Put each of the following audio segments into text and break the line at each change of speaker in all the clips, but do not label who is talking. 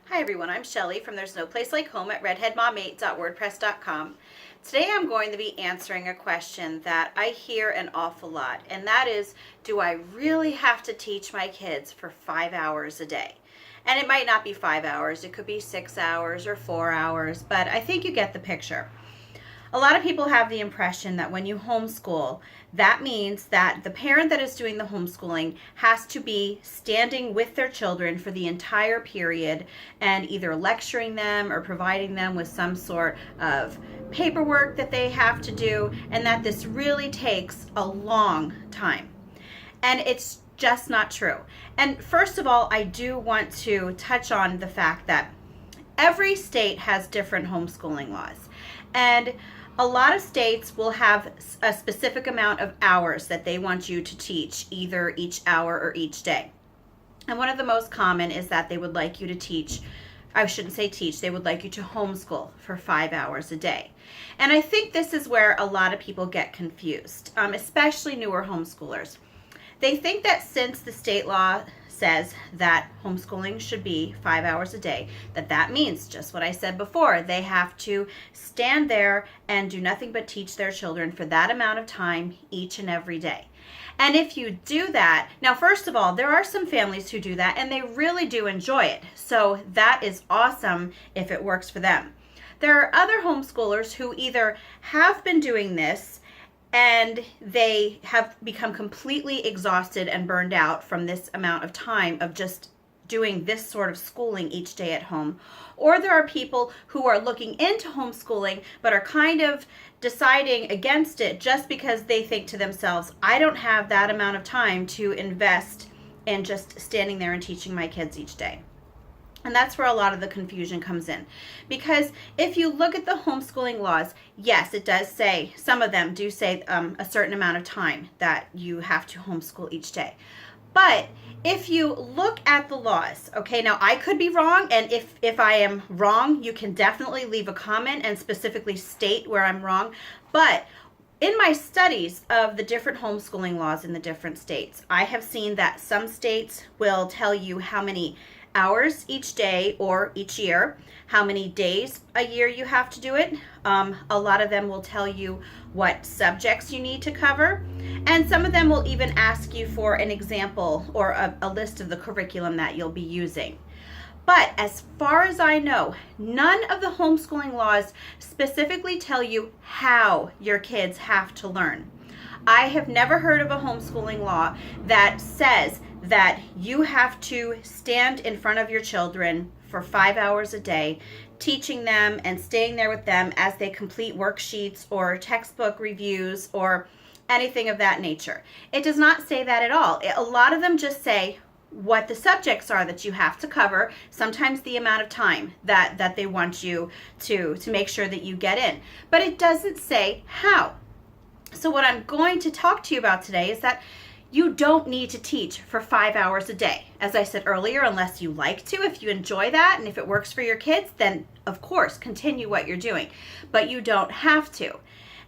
Hi everyone, I'm Shelly from There's No Place Like Home at redheadmom8.wordpress.com. Today I'm going to be answering a question that I hear an awful lot, and that is, do I really have to teach my kids for 5 hours a day? And it might not be 5 hours, it could be 6 hours or 4 hours, but I think you get the picture. A lot of people have the impression that when you homeschool, that means that the parent that is doing the homeschooling has to be standing with their children for the entire period and either lecturing them or providing them with some sort of paperwork that they have to do, and that this really takes a long time. And it's just not true. And first of all, I do want to touch on the fact that every state has different homeschooling laws. And a lot of states will have a specific amount of hours that they want you to teach, either each hour or each day. And one of the most common is that they would like you to teach, I shouldn't say teach, they would like you to homeschool for 5 hours a day. And I think this is where a lot of people get confused, especially newer homeschoolers. They think that since the state law says that homeschooling should be 5 hours a day, that means just what I said before. They have to stand there and do nothing but teach their children for that amount of time each and every day. And if you do that, now first of all, there are some families who do that and they really do enjoy it. So that is awesome if it works for them. There are other homeschoolers who either have been doing this and they have become completely exhausted and burned out from this amount of time of just doing this sort of schooling each day at home. Or there are people who are looking into homeschooling but are kind of deciding against it just because they think to themselves, I don't have that amount of time to invest in just standing there and teaching my kids each day. And that's where a lot of the confusion comes in. Because if you look at the homeschooling laws, yes, it does say, some of them do say a certain amount of time that you have to homeschool each day. But if you look at the laws, okay, now I could be wrong, and if I am wrong, you can definitely leave a comment and specifically state where I'm wrong. But in my studies of the different homeschooling laws in the different states, I have seen that some states will tell you how many hours each day or each year, how many days a year you have to do it. A lot of them will tell you what subjects you need to cover, and some of them will even ask you for an example or a list of the curriculum that you'll be using. But as far as I know, none of the homeschooling laws specifically tell you how your kids have to learn. I have never heard of a homeschooling law that says that you have to stand in front of your children for 5 hours a day, teaching them and staying there with them as they complete worksheets or textbook reviews or anything of that nature. It does not say that at all. A lot of them just say what the subjects are that you have to cover, sometimes the amount of time that they want you to make sure that you get in. But it doesn't say how. So what I'm going to talk to you about today is that you don't need to teach for 5 hours a day. As I said earlier, unless you like to, if you enjoy that and if it works for your kids, then of course continue what you're doing. But you don't have to.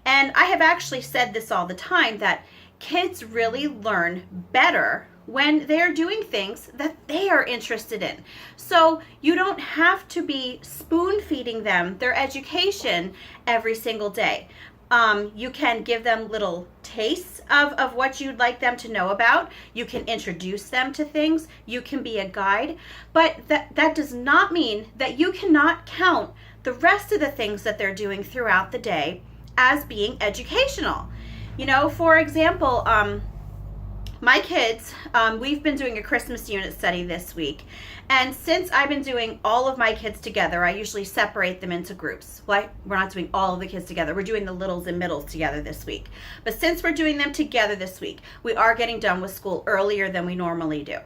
And I have actually said this all the time, that kids really learn better when they're doing things that they are interested in. So you don't have to be spoon feeding them their education every single day. You can give them little tastes of what you'd like them to know about. You can introduce them to things. You can be a guide. But that does not mean that you cannot count the rest of the things that they're doing throughout the day as being educational. You know, for example, my kids, we've been doing a Christmas unit study this week. And since I've been doing all of my kids together, I usually separate them into groups. Well, we're not doing all of the kids together. We're doing the littles and middles together this week. But since we're doing them together this week, we are getting done with school earlier than we normally do.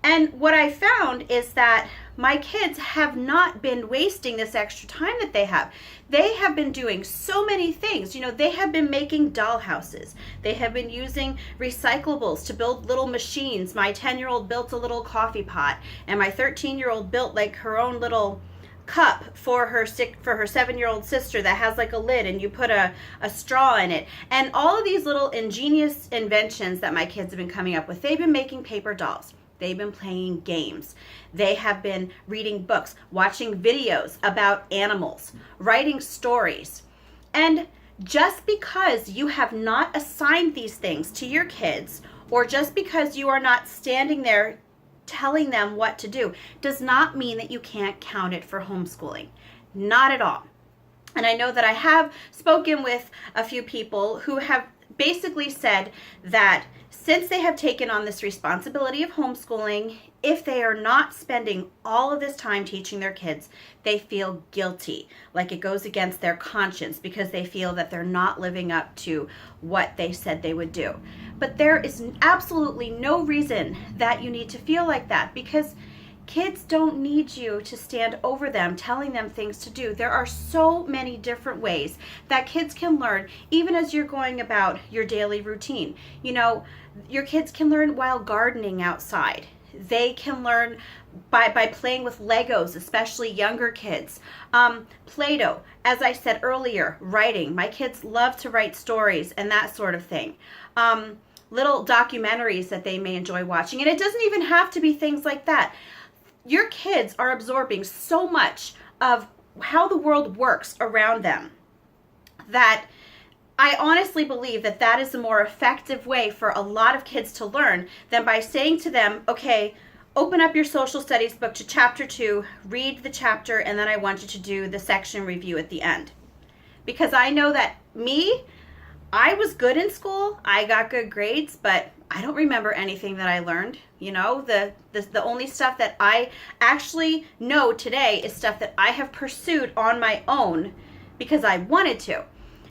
And what I found is that my kids have not been wasting this extra time that they have. They have been doing so many things. You know, they have been making doll houses. They have been using recyclables to build little machines. My 10-year-old built a little coffee pot, and my 13-year-old built like her own little cup for her 7-year-old sister that has like a lid and you put a straw in it. And all of these little ingenious inventions that my kids have been coming up with, they've been making paper dolls. They've been playing games. They have been reading books, watching videos about animals, writing stories. And just because you have not assigned these things to your kids, or just because you are not standing there telling them what to do, does not mean that you can't count it for homeschooling. Not at all. And I know that I have spoken with a few people who have basically said that since they have taken on this responsibility of homeschooling, if they are not spending all of this time teaching their kids, they feel guilty, like it goes against their conscience because they feel that they're not living up to what they said they would do. But there is absolutely no reason that you need to feel like that, because kids don't need you to stand over them telling them things to do. There are so many different ways that kids can learn, even as you're going about your daily routine. You know, your kids can learn while gardening outside. They can learn by playing with Legos, especially younger kids. Play-Doh, as I said earlier, writing. My kids love to write stories and that sort of thing. Little documentaries that they may enjoy watching. And it doesn't even have to be things like that. Your kids are absorbing so much of how the world works around them that I honestly believe that that is a more effective way for a lot of kids to learn than by saying to them, okay, open up your social studies book to chapter 2, read the chapter, and then I want you to do the section review at the end. Because I know that I was good in school, I got good grades, but I don't remember anything that I learned. You know, the only stuff that I actually know today is stuff that I have pursued on my own because I wanted to.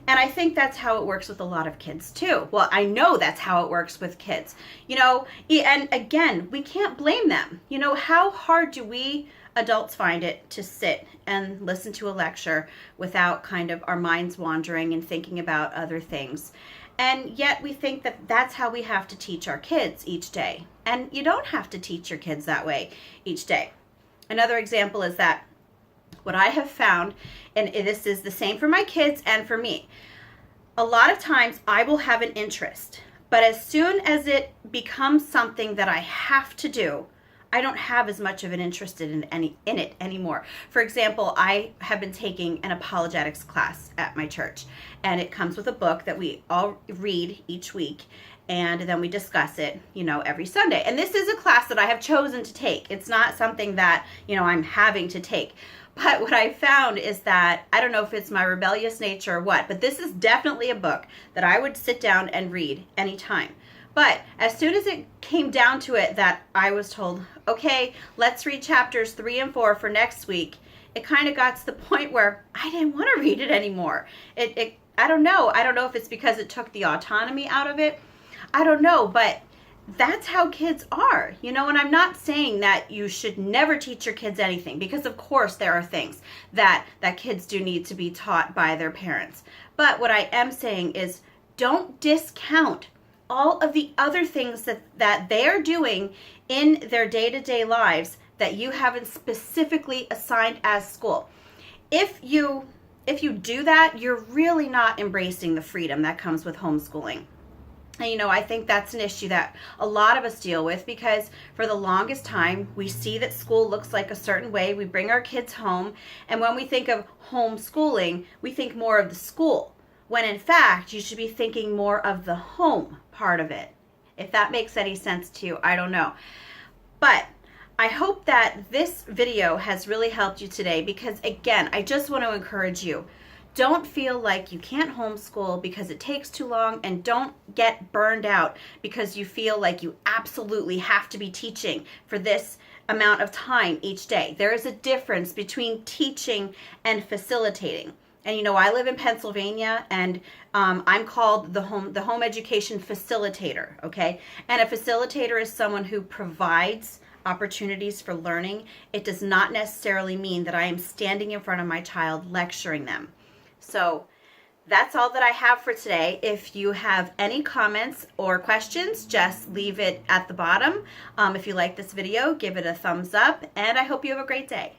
And I think that's how it works with a lot of kids too. Well, I know that's how it works with kids. You know, and again, we can't blame them. You know, how hard do we adults find it to sit and listen to a lecture without kind of our minds wandering and thinking about other things? And yet we think that that's how we have to teach our kids each day. And you don't have to teach your kids that way each day. Another example is that what I have found, and this is the same for my kids and for me, a lot of times I will have an interest, but as soon as it becomes something that I have to do, I don't have as much of an interest in it anymore. For example, I have been taking an apologetics class at my church, and it comes with a book that we all read each week, and then we discuss it, you know, every Sunday. And this is a class that I have chosen to take. It's not something that, you know, I'm having to take. But what I found is that, I don't know if it's my rebellious nature or what, but this is definitely a book that I would sit down and read anytime. But as soon as it came down to it that I was told, okay, let's read chapters 3 and 4 for next week, it kind of got to the point where I didn't want to read it anymore. I don't know. I don't know if it's because it took the autonomy out of it. I don't know, but that's how kids are, you know, and I'm not saying that you should never teach your kids anything, because of course there are things that kids do need to be taught by their parents. But what I am saying is, don't discount all of the other things that they are doing in their day-to-day lives that you haven't specifically assigned as school. If you do that, you're really not embracing the freedom that comes with homeschooling. And, you know, I think that's an issue that a lot of us deal with, because for the longest time, we see that school looks like a certain way. We bring our kids home, and when we think of homeschooling, we think more of the school, when in fact, you should be thinking more of the home part of it. If that makes any sense to you, I don't know. But I hope that this video has really helped you today, because again, I just want to encourage you. Don't feel like you can't homeschool because it takes too long, and don't get burned out because you feel like you absolutely have to be teaching for this amount of time each day. There is a difference between teaching and facilitating. And you know, I live in Pennsylvania, and I'm called the home education facilitator, okay? And a facilitator is someone who provides opportunities for learning. It does not necessarily mean that I am standing in front of my child lecturing them. So that's all that I have for today. If you have any comments or questions, just leave it at the bottom. If you like this video, give it a thumbs up, and I hope you have a great day.